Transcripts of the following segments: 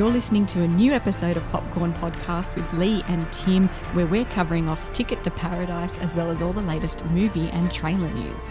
You're listening to a new episode of Popcorn Podcast with Lee and Tim, where we're covering off Ticket to Paradise as well as all the latest movie and trailer news.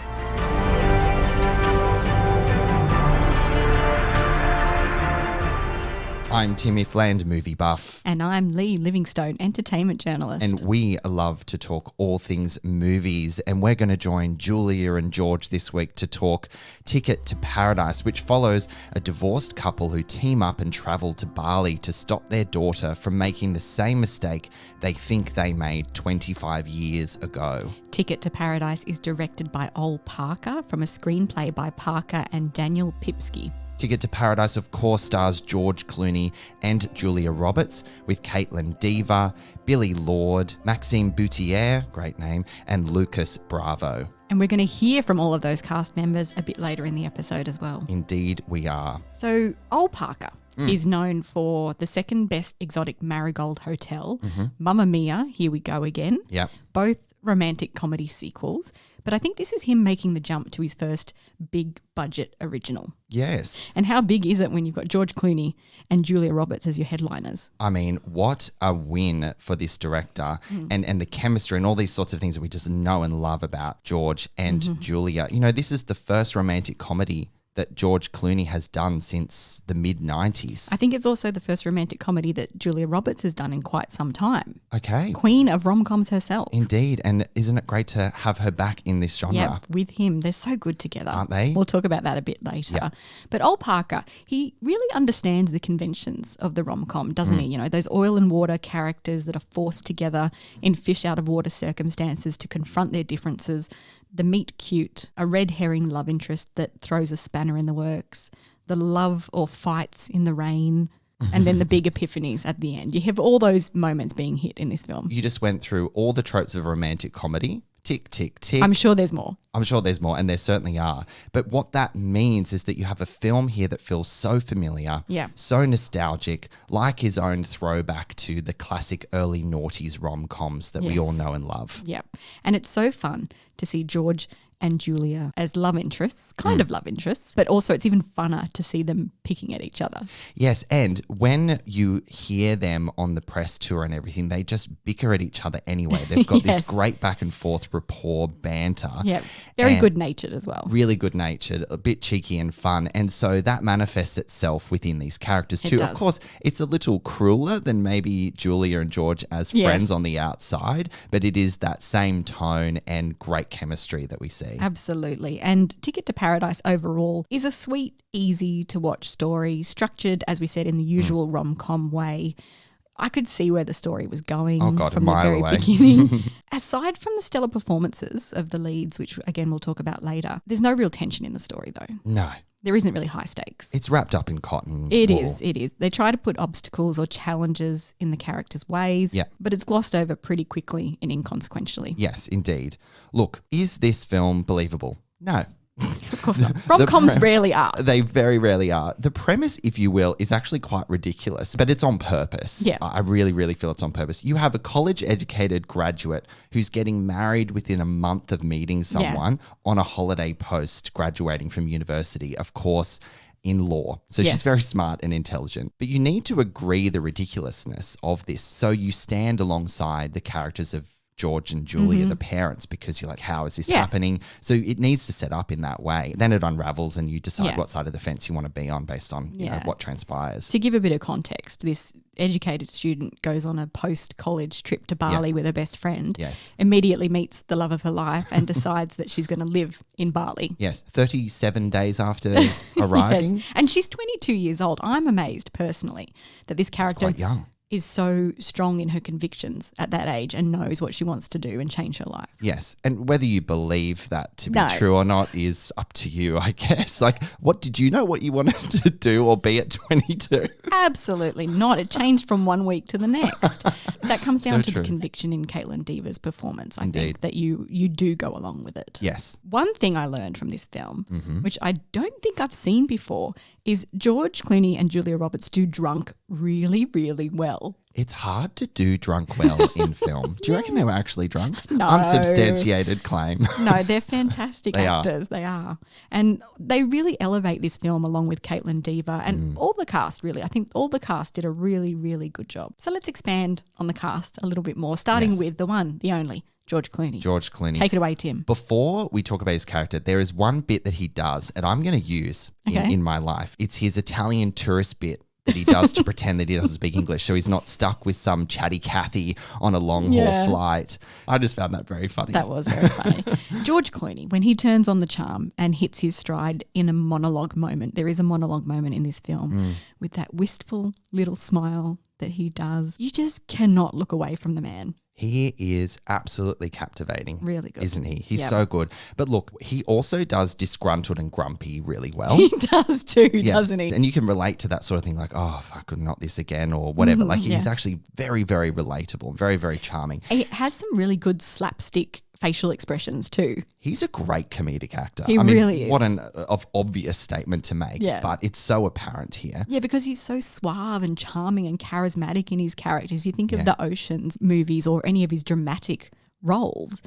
I'm Timmy Fland, movie buff. And I'm Lee Livingstone, entertainment journalist. And we love to talk all things movies. And we're going to join Julia and George this week to talk Ticket to Paradise, which follows a divorced couple who team up and travel to Bali to stop their daughter from making the same mistake they think they made 25 years ago. Ticket to Paradise is directed by Ol Parker from a screenplay by Parker and Daniel Pipsky. Ticket to Paradise, of course, stars George Clooney and Julia Roberts, with Kaitlyn Dever, Billy Lord, Maxime Boutier, great name, and Lucas Bravo. And we're going to hear from all of those cast members a bit later in the episode as well. Indeed we are. So Ol Parker is known for the second best exotic Marigold Hotel, Mamma Mia, Here We Go Again, Yep. both romantic comedy sequels. But I think this is him making the jump to his first big budget original. Yes. And how big is it when you've got George Clooney and Julia Roberts as your headliners? I mean, what a win for this director and the chemistry and all these sorts of things that we just know and love about George and Julia. You know, this is the first romantic comedy that George Clooney has done since the mid-90s. I think it's also the first romantic comedy that Julia Roberts has done in quite some time. Okay. Queen of rom-coms herself. Indeed. And isn't it great to have her back in this genre? Yeah, with him. They're so good together. Aren't they? We'll talk about that a bit later. Yeah. But Ol Parker, he really understands the conventions of the rom-com, doesn't he? You know, those oil and water characters that are forced together in fish-out-of-water circumstances to confront their differences, the meet-cute, a red herring love interest that throws a spanner in the works, the love or fights in the rain, and then the big epiphanies at the end. You have all those moments being hit in this film. You just went through all the tropes of romantic comedy. Tick, tick, tick. I'm sure there's more. I'm sure there's more, and there certainly are. But what that means is that you have a film here that feels so familiar, so nostalgic, like his own throwback to the classic early noughties rom-coms that we all know and love. Yeah. And it's so fun to see George and Julia as love interests, kind of love interests, but also it's even funner to see them picking at each other. Yes, and when you hear them on the press tour and everything, they just bicker at each other anyway. They've got this great back and forth rapport banter. Yeah, very good-natured as well. Really good-natured, a bit cheeky and fun, and so that manifests itself within these characters too. Of course, it's a little crueler than maybe Julia and George as friends on the outside, but it is that same tone and great chemistry that we see. Absolutely. And Ticket to Paradise overall is a sweet, easy to watch story, structured, as we said, in the usual rom-com way. I could see where the story was going from the very beginning. Aside from the stellar performances of the leads, which again we'll talk about later, there's no real tension in the story though. No. There isn't really high stakes. It's wrapped up in cotton. It is. They try to put obstacles or challenges in the characters' ways, but it's glossed over pretty quickly and inconsequentially. Yes, indeed. Look, is this film believable? No. Of course not. Rom-coms rarely are. They very rarely are. The premise, if you will, is actually quite ridiculous, but it's on purpose. Yeah. I really, really feel it's on purpose. You have a college-educated graduate who's getting married within a month of meeting someone on a holiday post-graduating from university, of course, in law. So she's very smart and intelligent. But you need to agree the ridiculousness of this. So you stand alongside the characters of George and Julia, the parents, because you're like, how is this happening? So it needs to set up in that way. Then it unravels and you decide what side of the fence you want to be on based on you know, what transpires. To give a bit of context, this educated student goes on a post-college trip to Bali with her best friend, immediately meets the love of her life and decides that she's going to live in Bali. Yes, 37 days after arriving. And she's 22 years old. I'm amazed personally that this character quite young. Is so strong in her convictions at that age and knows what she wants to do and change her life. Yes. And whether you believe that to be true or not is up to you, I guess. Like, what did you know what you wanted to do or be at 22? Absolutely not. It changed from one week to the next. That comes down to the conviction in Kaitlyn Dever's performance, I think, that you do go along with it. Yes. One thing I learned from this film, which I don't think I've seen before, is George Clooney and Julia Roberts do drunk really, really well. well. It's hard to do drunk well in film. Do you reckon they were actually drunk? No. Unsubstantiated claim. No, they're fantastic They actors. They are. And they really elevate this film along with Kaitlyn Dever and all the cast, really. I think all the cast did a really, really good job. So let's expand on the cast a little bit more, starting with the one, the only, George Clooney. George Clooney. Take it away, Tim. Before we talk about his character, there is one bit that he does, and I'm going to use in my life. It's his Italian tourist bit that he does to pretend that he doesn't speak English, so he's not stuck with some chatty Cathy on a long-haul flight. I just found that very funny. That was very funny. George Clooney, when he turns on the charm and hits his stride in a monologue moment, there is a monologue moment in this film with that wistful little smile that he does. You just cannot look away from the man. He is absolutely captivating. Really good. Isn't he? He's so good. But look, he also does disgruntled and grumpy really well. He does too, doesn't he? And you can relate to that sort of thing like, oh, fuck, not this again or whatever. Like he's actually very, very relatable, very, very charming. He has some really good slapstick facial expressions too. He's a great comedic actor. He really is. What an obvious statement to make, but it's so apparent here. Yeah, because he's so suave and charming and charismatic in his characters. You think of the Ocean's movies or any of his dramatic roles.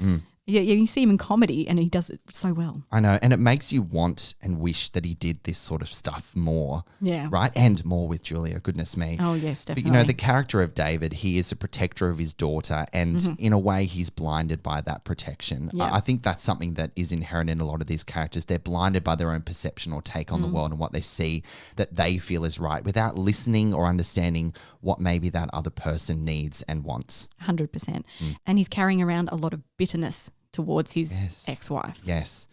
Yeah, you see him in comedy and he does it so well. I know. And it makes you want and wish that he did this sort of stuff more. Yeah. Right? And more with Julia. Goodness me. Oh, yes, definitely. But, the character of David, he is a protector of his daughter and in a way he's blinded by that protection. Yeah. I think that's something that is inherent in a lot of these characters. They're blinded by their own perception or take on the world and what they see that they feel is right without listening or understanding what maybe that other person needs and wants. 100%. And he's carrying around a lot of bitterness towards his ex-wife. Yes,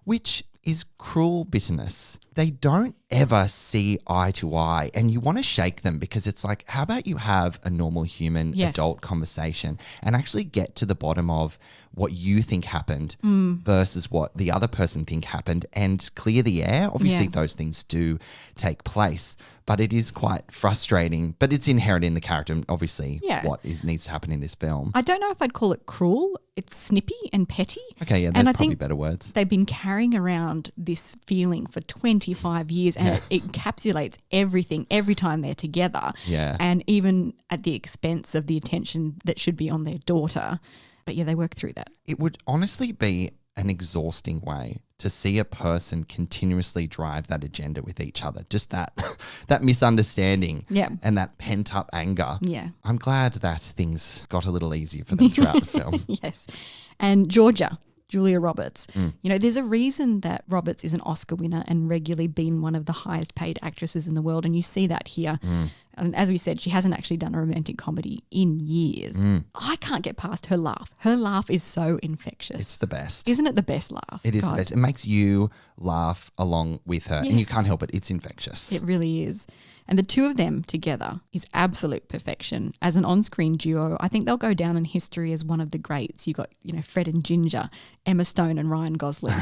which is cruel bitterness. They don't ever see eye to eye and you want to shake them because it's like, how about you have a normal human adult conversation and actually get to the bottom of what you think happened versus what the other person think happened and clear the air. Obviously those things do take place, but it is quite frustrating, but it's inherent in the character and obviously what needs to happen in this film. I don't know if I'd call it cruel. It's snippy and petty. Okay, yeah, that's probably better words. They've been carrying around this feeling for 25 years and it encapsulates everything every time they're together. Yeah. And even at the expense of the attention that should be on their daughter. But yeah, they work through that. It would honestly be an exhausting way to see a person continuously drive that agenda with each other. Just that misunderstanding and that pent-up anger. Yeah. I'm glad that things got a little easier for them throughout the film. Yes. And Julia Roberts. There's a reason that Roberts is an Oscar winner and regularly been one of the highest paid actresses in the world. And you see that here. And as we said, she hasn't actually done a romantic comedy in years. I can't get past her laugh. Her laugh is so infectious. It's the best. Isn't it the best laugh? It is the best. It makes you laugh along with her and you can't help it. It's infectious. It really is. And the two of them together is absolute perfection. As an on-screen duo, I think they'll go down in history as one of the greats. You got, Fred and Ginger, Emma Stone and Ryan Gosling.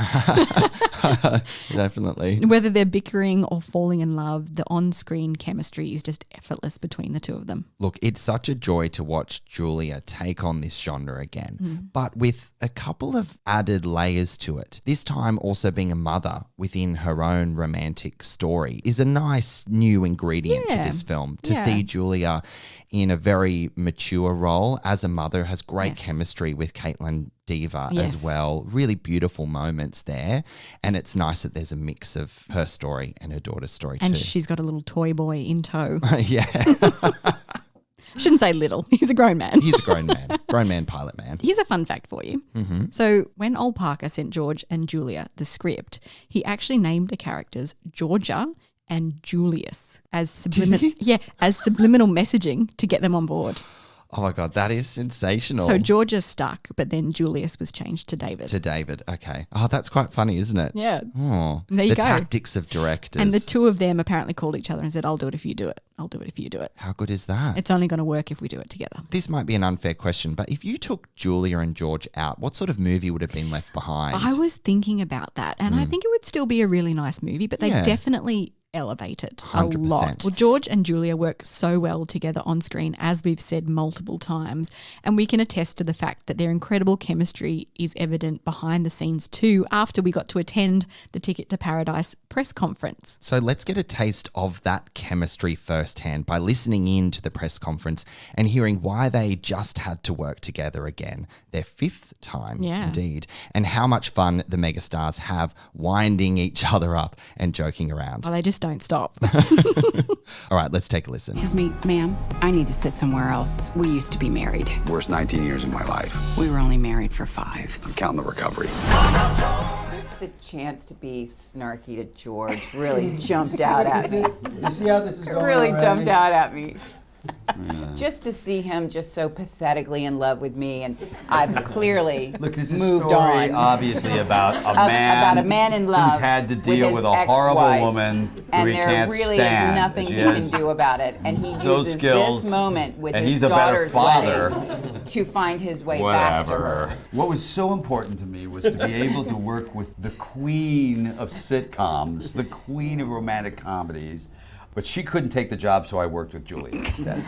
Definitely. Whether they're bickering or falling in love, the on-screen chemistry is just effortless between the two of them. Look, it's such a joy to watch Julia take on this genre again, but with a couple of added layers to it. This time also being a mother within her own romantic story is a nice new ingredient to this film. To see Julia in a very mature role as a mother has great chemistry with Kaitlyn Dever as well. Really beautiful moments there. And it's nice that there's a mix of her story and her daughter's story too. And she's got a little toy boy in tow. Yeah. Shouldn't say little. He's a grown man. He's a grown man. Grown man, pilot man. Here's a fun fact for you. So when Ol Parker sent George and Julia the script, he actually named the characters Georgia and Julius as subliminal messaging to get them on board. Oh my God, that is sensational. So Georgia stuck, but then Julius was changed to David. Okay. Oh, that's quite funny, isn't it? Yeah. Oh, there you go. The tactics of directors. And the two of them apparently called each other and said, I'll do it if you do it. I'll do it if you do it. How good is that? It's only going to work if we do it together. This might be an unfair question, but if you took Julia and George out, what sort of movie would have been left behind? I was thinking about that, and I think it would still be a really nice movie, but they definitely elevate it 100%. a lot. Well, George and Julia work so well together on screen, as we've said multiple times, and we can attest to the fact that their incredible chemistry is evident behind the scenes too after we got to attend the Ticket to Paradise press conference. So let's get a taste of that chemistry firsthand by listening in to the press conference and hearing why they just had to work together again, their 5th time indeed, and how much fun the megastars have winding each other up and joking around. Well, they just don't stop. All right, let's take a listen. Excuse me, ma'am. I need to sit somewhere else. We used to be married. Worst 19 years of my life. We were only married for 5. I'm counting the recovery. The chance to be snarky to George really jumped out at me. You see how this is going? Really already? jumped out at me. Just to see him just so pathetically in love with me, and I've clearly Look, this is moved a story, on. obviously, about About a man in love who's had to deal his with a horrible ex-wife, woman and who he there can't really stand. is nothing She he has can do about it, and he those uses skills, this moment with and his he's a better daughter's father. wedding to find his way back to her. What was so important to me was to be able to work with the queen of sitcoms, the queen of romantic comedies. But she couldn't take the job, so I worked with Julia instead.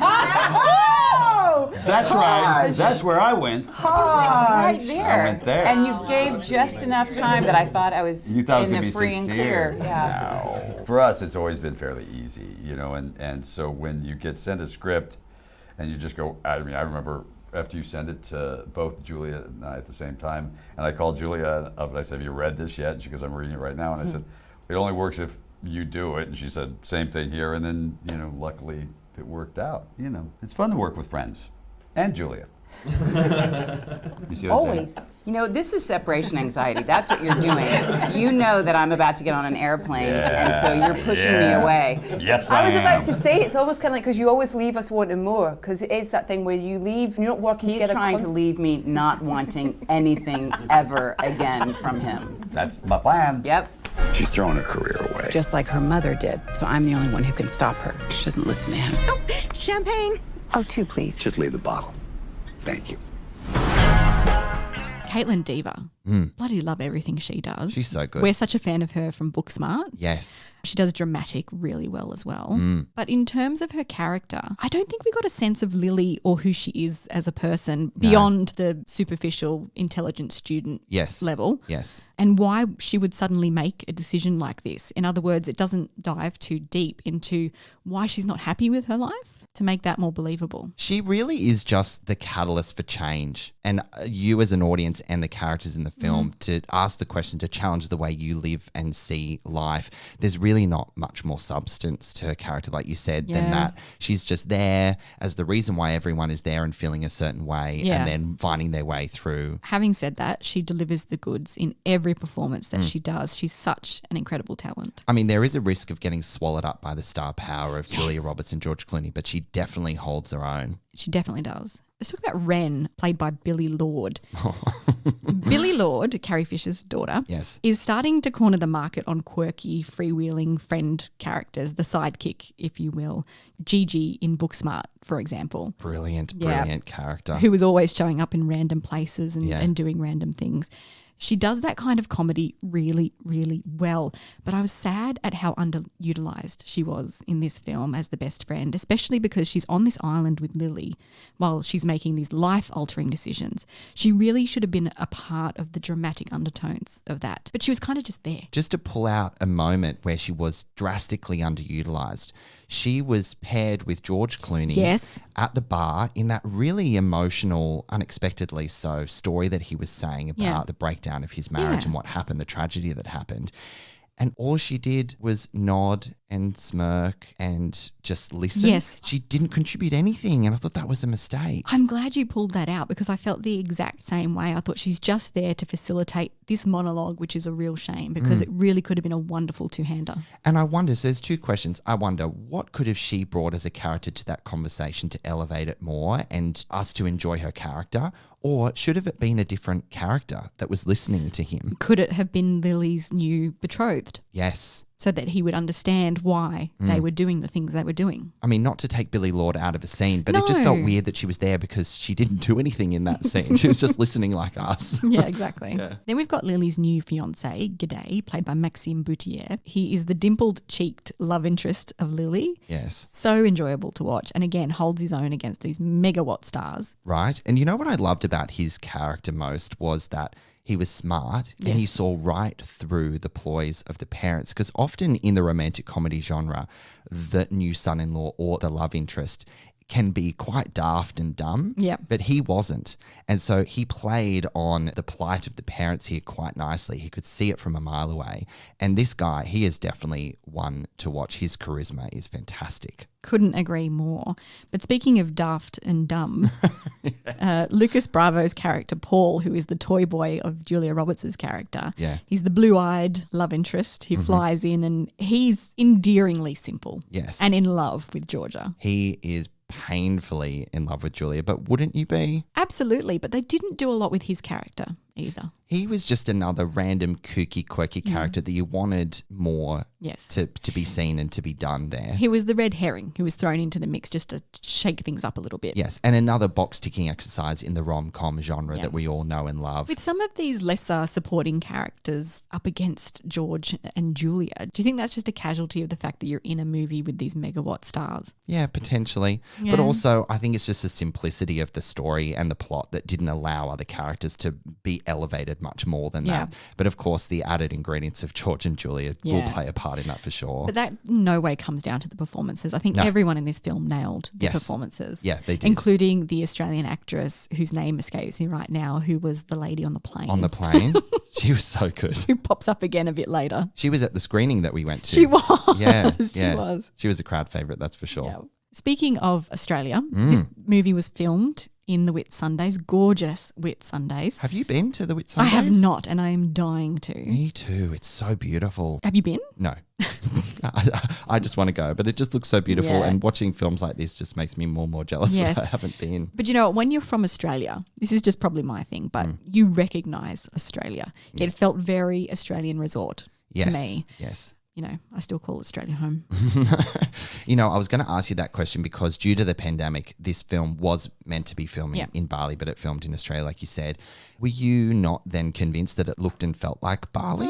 That's right. That's where I went. Right there. I went there. And you gave just enough time that I thought I was You thought it was in gonna the be free and sincere. clear. Yeah. No. For us, it's always been fairly easy, and so when you get sent a script and you just go, I remember after you send it to both Julia and I at the same time, and I called Julia up and I said, have you read this yet? And she goes, I'm reading it right now. And I said, it only works if you do it. And she said, same thing here. And then, luckily it worked out. It's fun to work with friends and Julia. You see what I'm saying? Always. This is separation anxiety. That's what you're doing. You know that I'm about to get on an airplane, and so you're pushing me away. Yes, I was am. about to say, it's almost kind of like, because you always leave us wanting more, because it is that thing where you leave and you're not working He's together. trying to leave me not wanting anything ever again from him. That's my plan. Yep. She's throwing her career away. Just like her mother did. So I'm the only one who can stop her. She doesn't listen to him. Oh, champagne. Oh, 2, please. Just leave the bottle. Thank you. Kaitlyn Dever. Bloody love everything she does. She's so good. We're such a fan of her from Booksmart. Yes. She does dramatic really well as well. But in terms of her character, I don't think we got a sense of Lily or who she is as a person beyond the superficial intelligent student level. Yes. And why she would suddenly make a decision like this. In other words, it doesn't dive too deep into why she's not happy with her life to make that more believable. She really is just the catalyst for change. And you as an audience and the characters in the film to ask the question, to challenge the way you live and see life. There's really not much more substance to her character, like you said, than that. She's just there as the reason why everyone is there and feeling a certain way and then finding their way through. Having said that, she delivers the goods in every performance that she does. She's such an incredible talent. I mean, there is a risk of getting swallowed up by the star power of Julia Roberts and George Clooney, but she definitely holds her own. She definitely does. Let's talk about Wren, played by Billy Lord. Billy Lord, Carrie Fisher's daughter, is starting to corner the market on quirky, freewheeling friend characters, the sidekick, if you will. Gigi in Booksmart, for example. Brilliant character. Who was always showing up in random places and doing random things. She does that kind of comedy really, really well. But I was sad at how underutilized she was in this film as the best friend, especially because she's on this island with Lily while she's making these life-altering decisions. She really should have been a part of the dramatic undertones of that. But she was kind of just there. Just to pull out a moment where she was drastically underutilized, she was paired with George Clooney at the bar in that really emotional, unexpectedly so, story that he was saying about the breakdown of his marriage and what happened, the tragedy that happened. And all she did was nod and smirk and just listen. Yes. She didn't contribute anything, and I thought that was a mistake. I'm glad you pulled that out because I felt the exact same way. I thought she's just there to facilitate this monologue, which is a real shame because it really could have been a wonderful two-hander. And I wonder, so there's two questions. I wonder, what could have she brought as a character to that conversation to elevate it more and us to enjoy her character? Or should have it been a different character that was listening to him? Could it have been Lily's new betrothed? Yes. so that he would understand why they were doing the things they were doing. I mean, not to take Billie Lourd out of a scene, but it just felt weird that she was there because she didn't do anything in that scene. She was just listening like us. Yeah, exactly. Then we've got Lily's new fiance, G'day, played by Maxime Boutier. He is the dimpled-cheeked love interest of Lily. Yes. So enjoyable to watch, and again, holds his own against these megawatt stars. Right. And you know what I loved about his character most was that he was smart and he saw right through the ploys of the parents, because often in the romantic comedy genre, the new son-in-law or the love interest can be quite daft and dumb, but he wasn't. And so he played on the plight of the parents here quite nicely. He could see it from a mile away. And this guy, he is definitely one to watch. His charisma is fantastic. Couldn't agree more. But speaking of daft and dumb, Lucas Bravo's character, Paul, who is the toy boy of Julia Roberts' character, he's the blue-eyed love interest. He flies in and he's endearingly simple. Yes. And in love with Georgia. He is painfully in love with Julia, but wouldn't you be? Absolutely, but they didn't do a lot with his character either. He was just another random kooky, quirky character that you wanted more to be seen and to be done there. He was the red herring who was thrown into the mix just to shake things up a little bit. Yes, and another box-ticking exercise in the rom-com genre that we all know and love. With some of these lesser supporting characters up against George and Julia, do you think that's just a casualty of the fact that you're in a movie with these megawatt stars? Yeah, potentially. Yeah. But also, I think it's just the simplicity of the story and the plot that didn't allow other characters to be elevated much more than that. But of course, the added ingredients of George and Julia will play a part in that for sure. But that in no way comes down to the performances. I think everyone in this film nailed the performances. Yeah, they did. Including the Australian actress whose name escapes me right now, who was the lady on the plane. On the plane? She was so good. Who pops up again a bit later. She was at the screening that we went to. She was. Yeah. She was. She was a crowd favourite, that's for sure. Yeah. Speaking of Australia, this movie was filmed in the Whitsundays, gorgeous Whitsundays. Have you been to the Whitsundays? I have not, and I am dying to. Me too. It's so beautiful. Have you been? No. I just want to go, but it just looks so beautiful. Yeah. And watching films like this just makes me more and more jealous that I haven't been. But you know, when you're from Australia, this is just probably my thing, but you recognise Australia. It felt very Australian resort to me. Yes. You know, I still call Australia home. You know, I was going to ask you that question because due to the pandemic, this film was meant to be filming in Bali, but it filmed in Australia, like you said. Were you not then convinced that it looked and felt like Bali?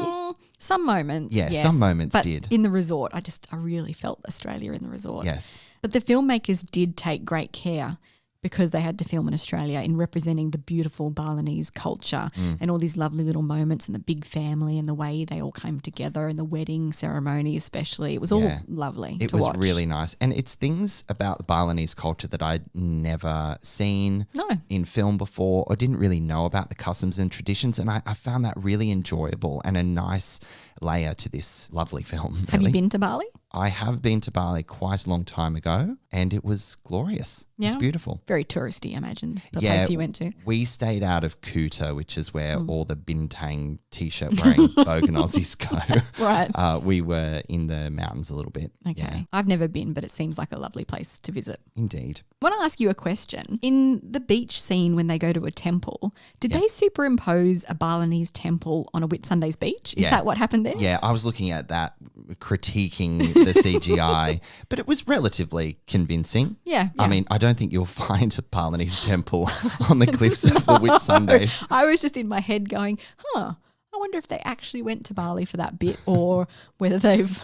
Some moments, yes. Some moments but did. In the resort, I really felt Australia in the resort. Yes. But the filmmakers did take great care, because they had to film in Australia, in representing the beautiful Balinese culture and all these lovely little moments and the big family and the way they all came together and the wedding ceremony especially. It was all lovely It to was watch. really nice. And it's things about the Balinese culture that I'd never seen in film before or didn't really know about the customs and traditions. And I found that really enjoyable and a nice layer to this lovely film. Have you been to Bali? I have been to Bali quite a long time ago and it was glorious. Yeah. It was beautiful. Very touristy, I imagine, the place you went to. We stayed out of Kuta, which is where all the Bintang t-shirt wearing bogan Aussies go. Right. We were in the mountains a little bit. Okay. Yeah. I've never been, but it seems like a lovely place to visit. Indeed. I want to ask you a question. In the beach scene when they go to a temple, did they superimpose a Balinese temple on a Whitsundays beach? Is that what happened there? Yeah, I was looking at that, critiquing the CGI, but it was relatively convincing. Yeah. I mean, I don't think you'll find a Balinese temple on the cliffs of the Whitsundays. I was just in my head going, I wonder if they actually went to Bali for that bit or whether they've,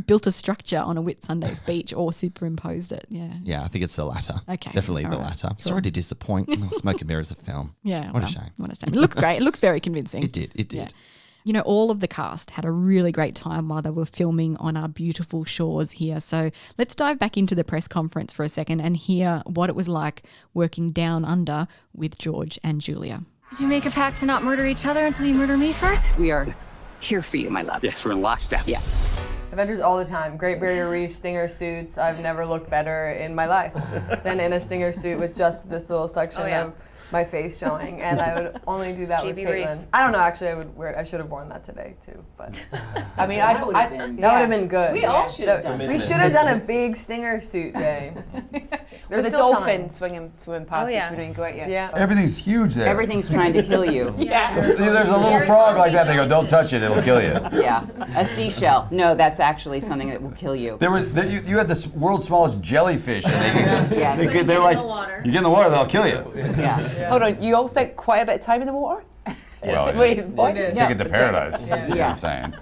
built a structure on a Whitsundays beach or superimposed it. Yeah. Yeah, I think it's the latter. Okay. Definitely all the right. latter. Cool. Sorry to disappoint. Smoke and Mirrors a film. Yeah. What a shame. What a shame. It looks great. It looks very convincing. It did. Yeah. All of the cast had a really great time while they were filming on our beautiful shores here. So let's dive back into the press conference for a second and hear what it was like working down under with George and Julia. Did you make a pact to not murder each other until you murder me first? We are here for you, my love. Yes, we're in lockstep. Yes. Avengers all the time. Great Barrier Reef, Stinger suits. I've never looked better in my life than in a Stinger suit with just this little section of my face showing, and I would only do that with GB brief. Kaitlyn. I don't know. Actually, I should have worn that today too. But I mean, That would have been good. We all should have done We that. should have done a big stinger suit day. There's the still dolphin swimming past, yeah. which we're doing great. Yeah. Everything's huge there. Everything's trying to kill you. There's a little frog like that. They go, don't touch it, it'll kill you. Yeah, a seashell. No, that's actually something that will kill you. You had the world's smallest jellyfish. And Yes. they're like, you get in the water, they'll kill you. Yeah. Hold on, you all spent quite a bit of time in the water? Well, Wait, what? ticket to paradise. You know what I'm saying?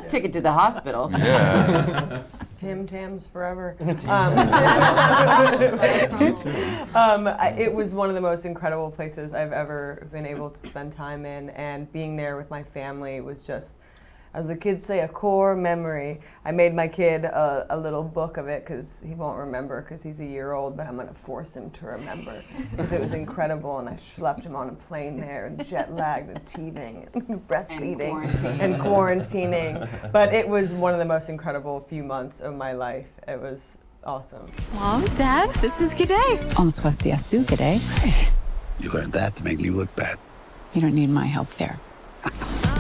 Ticket to the hospital. Yeah. Tim Tams forever. It was one of the most incredible places I've ever been able to spend time in, and being there with my family was just, as the kids say, a core memory. I made my kid a little book of it because he won't remember because he's a year old, but I'm going to force him to remember because it was incredible, and I schlepped him on a plane there, and jet-lagged and teething and breastfeeding and quarantining. But it was one of the most incredible few months of my life. It was awesome. Mom, Dad, this is G'day. Almost was tu today. You learned that to make me look bad. You don't need my help there.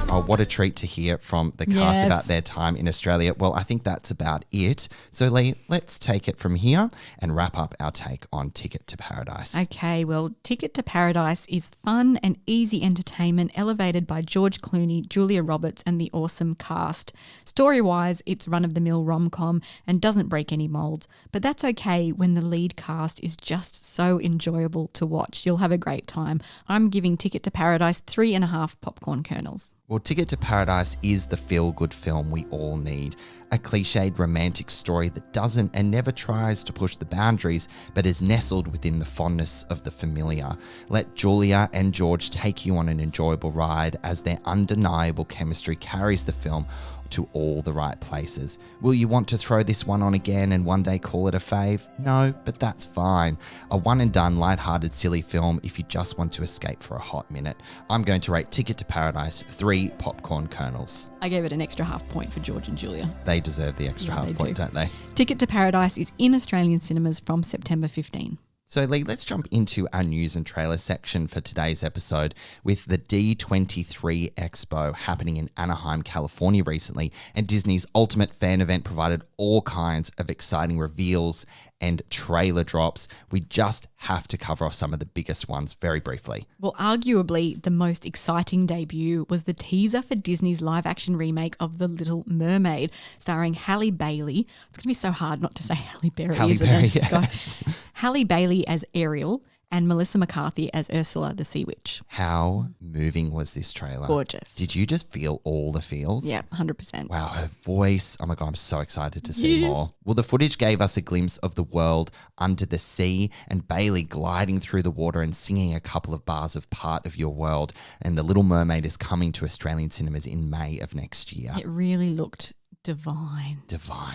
Oh, what a treat to hear from the cast Yes. about their time in Australia. Well, I think that's about it. So, Lee, let's take it from here and wrap up our take on Ticket to Paradise. Okay, well, Ticket to Paradise is fun and easy entertainment elevated by George Clooney, Julia Roberts, and the awesome cast. Story-wise, it's run-of-the-mill rom-com and doesn't break any molds, but that's okay when the lead cast is just so enjoyable to watch. You'll have a great time. I'm giving Ticket to Paradise 3.5 popcorn kernels. Well, Ticket to Paradise is the feel-good film we all need. A cliched romantic story that doesn't and never tries to push the boundaries, but is nestled within the fondness of the familiar. Let Julia and George take you on an enjoyable ride as their undeniable chemistry carries the film to all the right places. Will you want to throw this one on again and one day call it a fave? No, but that's fine. A one and done, lighthearted, silly film if you just want to escape for a hot minute. I'm going to rate Ticket to Paradise 3 popcorn kernels. I gave it an extra half point for George and Julia. They deserve the extra half point, don't they? Ticket to Paradise is in Australian cinemas from September 15. So, Lee, let's jump into our news and trailer section for today's episode with the D23 Expo happening in Anaheim, California recently, and Disney's ultimate fan event provided all kinds of exciting reveals and trailer drops. We just have to cover off some of the biggest ones very briefly. Well, arguably the most exciting debut was the teaser for Disney's live-action remake of The Little Mermaid, starring Halle Bailey. It's going to be so hard not to say Halle Berry, Halle isn't Berry, it? yeah. Gosh. Halle Bailey as Ariel and Melissa McCarthy as Ursula the Sea Witch. How moving was this trailer? Gorgeous. Did you just feel all the feels? Yeah, 100%. Wow, her voice. Oh my God, I'm so excited to see more. Well, the footage gave us a glimpse of the world under the sea and Bailey gliding through the water and singing a couple of bars of Part of Your World. And The Little Mermaid is coming to Australian cinemas in May of next year. It really looked divine.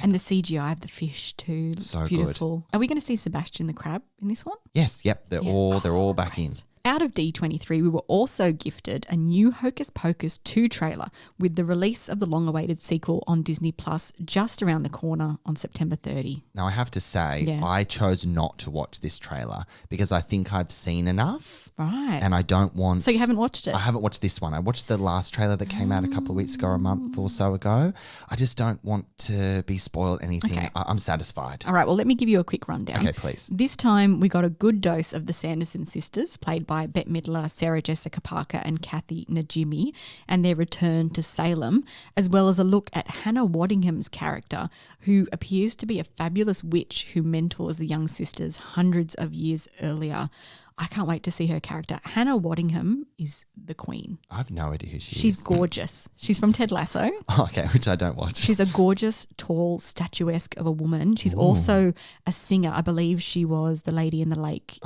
And the CGI of the fish too. So beautiful. good. Are we going to see Sebastian the Crab in this one? Yes, yep, they're all back in. Out of D23, we were also gifted a new Hocus Pocus 2 trailer with the release of the long-awaited sequel on Disney Plus just around the corner on September 30. Now, I have to say, I chose not to watch this trailer because I think I've seen enough. Right. And I don't want... So you haven't watched it? I haven't watched this one. I watched the last trailer that came out a couple of weeks ago or a month or so ago. I just don't want to be spoiled anything. Okay. I'm satisfied. All right, well, let me give you a quick rundown. Okay, please. This time we got a good dose of the Sanderson sisters, played by Bette Midler, Sarah Jessica Parker and Kathy Najimy, and their return to Salem, as well as a look at Hannah Waddingham's character, who appears to be a fabulous witch who mentors the young sisters hundreds of years earlier. I can't wait to see her character. Hannah Waddingham is the queen. I have no idea who she is. She's gorgeous. She's from Ted Lasso. Okay, which I don't watch. She's a gorgeous, tall, statuesque of a woman. She's also a singer. I believe she was the Lady in the Lake.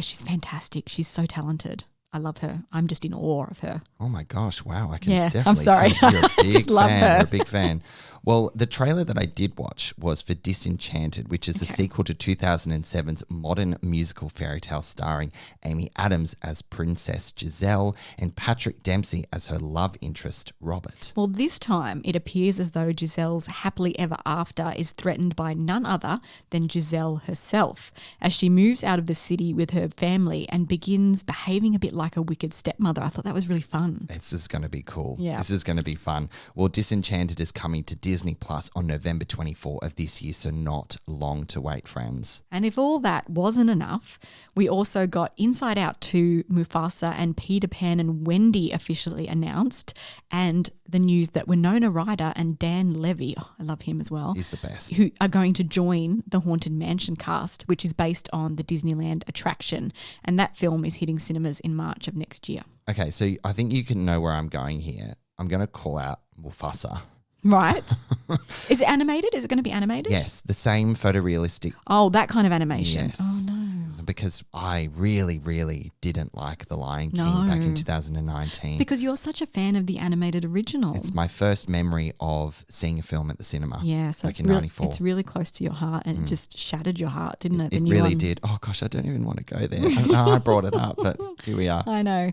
She's fantastic. She's so talented. I love her. I'm just in awe of her. Oh my gosh, wow. I can Yeah, definitely I'm sorry. tell you're a big Just love fan. her. You're a big fan. Well, the trailer that I did watch was for Disenchanted, which is a sequel to 2007's modern musical fairy tale starring Amy Adams as Princess Chazelle and Patrick Dempsey as her love interest, Robert. Well, this time it appears as though Giselle's happily ever after is threatened by none other than Chazelle herself, as she moves out of the city with her family and begins behaving a bit like a wicked stepmother. I thought that was really fun. This is going to be cool. Yeah. This is going to be fun. Well, Disenchanted is coming to Disney Plus on November 24 of this year, so not long to wait, friends. And if all that wasn't enough, we also got Inside Out 2, Mufasa and Peter Pan and Wendy officially announced, and the news that Winona Ryder and Dan Levy, I love him as well, He's the best. who are going to join the Haunted Mansion cast, which is based on the Disneyland attraction. And that film is hitting cinemas in March of next year. Okay, so I think you can know where I'm going here. I'm going to call out Mufasa. Right? Is it animated? Is it going to be animated? Yes, the same photorealistic. Oh, that kind of animation. Yes. Oh, no. Because I really, really didn't like The Lion King back in 2019. Because you're such a fan of the animated original. It's my first memory of seeing a film at the cinema. Yeah, so back it's, in 94. it's really close to your heart, and it just shattered your heart, didn't it? It really did. Oh, gosh, I don't even want to go there. I brought it up, but here we are. I know.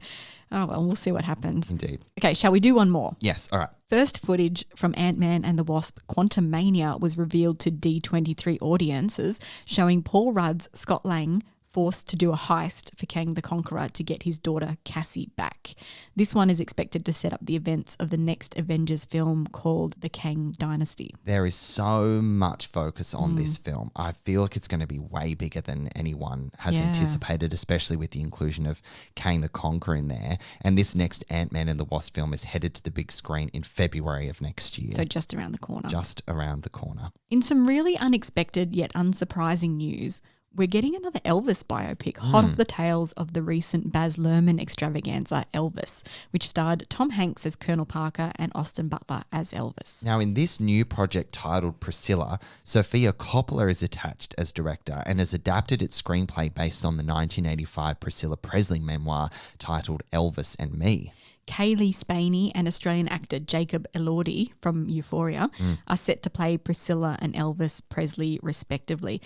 Oh, well, we'll see what happens. Indeed. Okay, shall we do one more? Yes, all right. First footage from Ant-Man and the Wasp Quantumania was revealed to D23 audiences, showing Paul Rudd's Scott Lang forced to do a heist for Kang the Conqueror to get his daughter Cassie back. This one is expected to set up the events of the next Avengers film called The Kang Dynasty. There is so much focus on this film. I feel like it's going to be way bigger than anyone has anticipated, especially with the inclusion of Kang the Conqueror in there. And this next Ant-Man and the Wasp film is headed to the big screen in February of next year. So just around the corner. Just around the corner. In some really unexpected yet unsurprising news, we're getting another Elvis biopic, hot off the tails of the recent Baz Luhrmann extravaganza, Elvis, which starred Tom Hanks as Colonel Parker and Austin Butler as Elvis. Now, in this new project titled Priscilla, Sofia Coppola is attached as director and has adapted its screenplay based on the 1985 Priscilla Presley memoir titled Elvis and Me. Kaylee Spaney and Australian actor Jacob Elordi from Euphoria are set to play Priscilla and Elvis Presley respectively.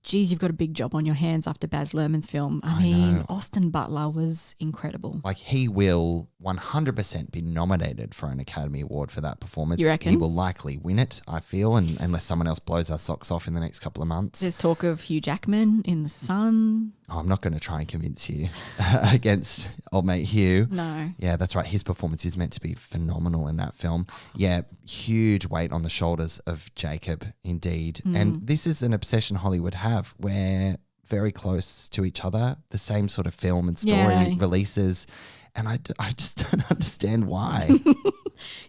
Geez, you've got a big job on your hands after Baz Luhrmann's film. I mean, know. Austin Butler was incredible. Like, he will 100% be nominated for an Academy Award for that performance. You reckon? He will likely win it, I feel, and unless someone else blows our socks off in the next couple of months. There's talk of Hugh Jackman in The Sun. Oh, I'm not going to try and convince you against old mate Hugh. No. Yeah, that's right. His performance is meant to be phenomenal in that film. Yeah, huge weight on the shoulders of Jacob, indeed. And this is an obsession Hollywood have. We're very close to each other, the same sort of film and story releases. And I just don't understand why.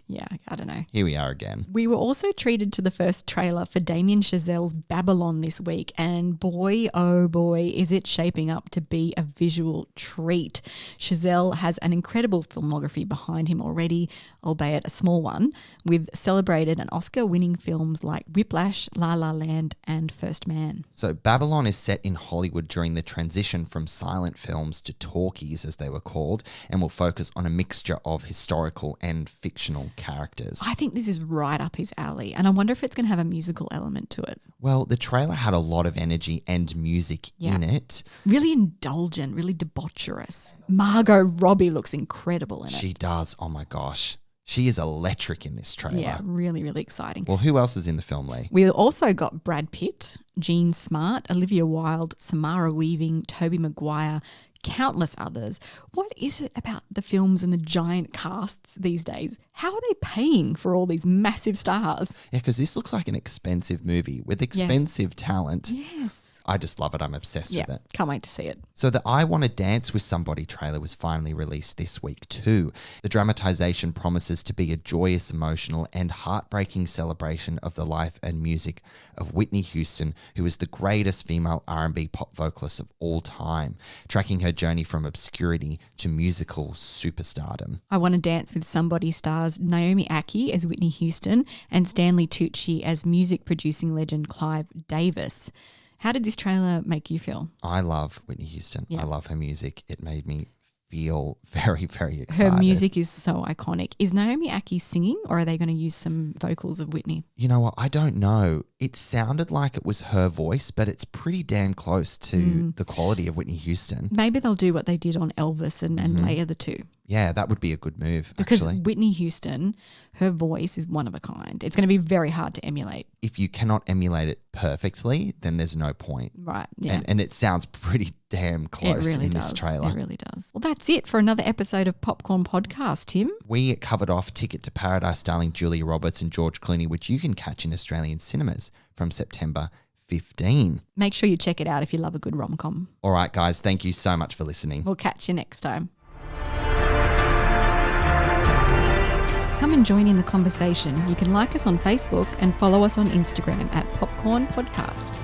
Yeah, I don't know. Here we are again. We were also treated to the first trailer for Damien Chazelle's Babylon this week, and boy, oh boy, is it shaping up to be a visual treat. Chazelle has an incredible filmography behind him already, albeit a small one, with celebrated and Oscar-winning films like Whiplash, La La Land, and First Man. So Babylon is set in Hollywood during the transition from silent films to talkies, as they were called, and will focus on a mixture of historical and fictional characters. I think this is right up his alley, and I wonder if it's going to have a musical element to it. Well, the trailer had a lot of energy and music in it. Really indulgent, really debaucherous. Margot Robbie looks incredible in it. She does. Oh my gosh. She is electric in this trailer. Yeah, really, really exciting. Well, who else is in the film, Lee? We also got Brad Pitt, Jean Smart, Olivia Wilde, Samara Weaving, Tobey Maguire, countless others. What is it about the films and the giant casts these days? How are they paying for all these massive stars? Yeah, because this looks like an expensive movie with expensive talent. Yes. I just love it. I'm obsessed with it. Can't wait to see it. So the I Want to Dance with Somebody trailer was finally released this week too. The dramatization promises to be a joyous, emotional and heartbreaking celebration of the life and music of Whitney Houston, who is the greatest female R&B pop vocalist of all time, tracking her journey from obscurity to musical superstardom. I Want to Dance with Somebody stars Naomi Ackie as Whitney Houston and Stanley Tucci as music producing legend Clive Davis. How did this trailer make you feel? I love Whitney Houston. Yeah. I love her music. It made me feel very, very excited. Her music is so iconic. Is Naomi Ackie singing, or are they going to use some vocals of Whitney? You know what? I don't know. It sounded like it was her voice, but it's pretty damn close to the quality of Whitney Houston. Maybe they'll do what they did on Elvis and layer the two. Yeah, that would be a good move, Because actually. Whitney Houston, her voice is one of a kind. It's going to be very hard to emulate. If you cannot emulate it perfectly, then there's no point. Right, yeah. And it sounds pretty damn close It really in does. this trailer. It really does. Well, that's it for another episode of Popcorn Podcast, Tim. We covered off Ticket to Paradise starring Julia Roberts and George Clooney, which you can catch in Australian cinemas from September 15. Make sure you check it out if you love a good rom-com. All right, guys, thank you so much for listening. We'll catch you next time. Come and join in the conversation. You can like us on Facebook and follow us on Instagram at Popcorn Podcast.